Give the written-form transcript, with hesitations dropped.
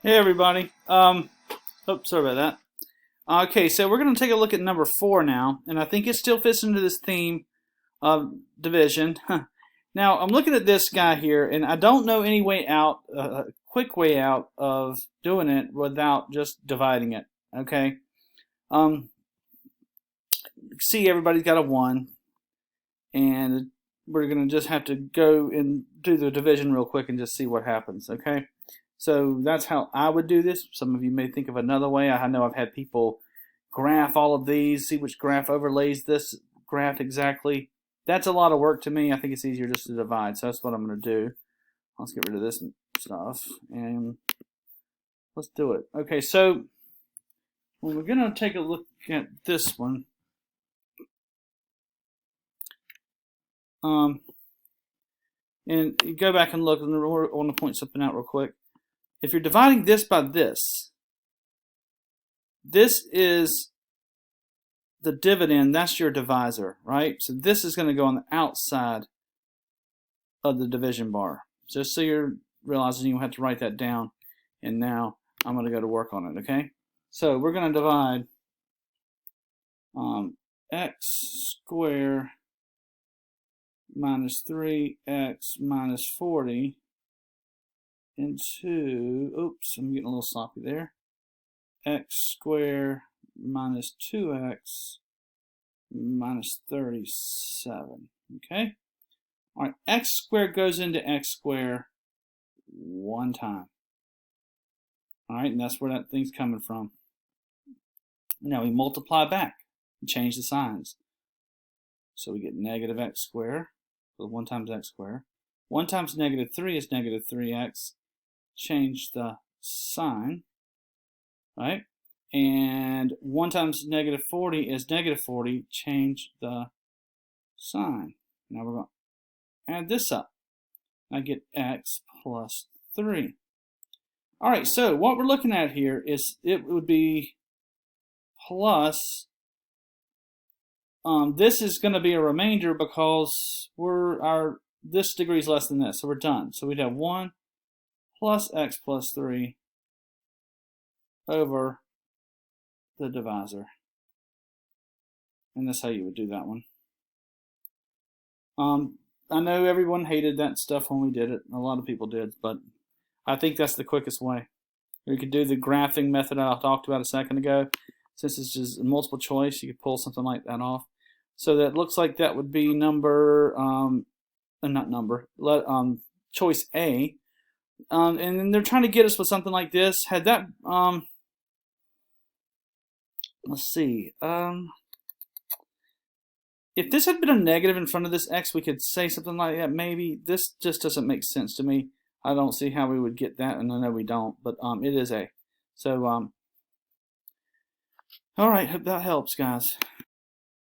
Hey everybody. Oops, sorry about that. Okay, so we're going to take a look at number 4 now, and I think it still fits into this theme of division. Now, I'm looking at this guy here, and I don't know any way out, a quick way out of doing it without just dividing it. Okay. See, everybody's got a 1, and we're going to just have to go and do the division real quick and just see what happens. Okay. So that's how I would do this. Some of you may think of another way. I know I've had people graph all of these, see which graph overlays this graph exactly. That's a lot of work to me. I think it's easier just to divide. So that's what I'm going to do. Let's get rid of this stuff and let's do it. Okay, so we're going to take a look at this one. And you go back and look, and I want to point something out real quick. If you're dividing this by this, this is the dividend, that's your divisor, right? So this is going to go on the outside of the division bar. Just so you're realizing you have to write that down. And now I'm going to go to work on it, okay? So we're going to divide x squared minus 3x minus 40 into, oops, I'm getting a little sloppy there, x squared minus 2x minus 37, okay? All right, x squared goes into x squared one time. All right, and that's where that thing's coming from. Now we multiply back and change the signs. So we get negative x squared, so 1 times x squared. 1 times negative 3 is negative 3x. Change the sign, right? And 1 times negative 40 is negative 40. Change the sign. Now we're going to add this up. I get x plus 3. All right, so what we're looking at here is it would be plus, this is going to be a remainder because this degree is less than this, so we're done. So we'd have 1 plus x plus 3 over the divisor. And that's how you would do that one. I know everyone hated that stuff when we did it. A lot of people did, but I think that's the quickest way. We could do the graphing method I talked about a second ago. Since it's just multiple choice, you could pull something like that off. So that looks like that would be choice A. And then they're trying to get us with something like this. Had that, let's see. If this had been a negative in front of this x, we could say something like that. Maybe this just doesn't make sense to me. I don't see how we would get that, and I know we don't. But it is A. So, all right. Hope that helps, guys.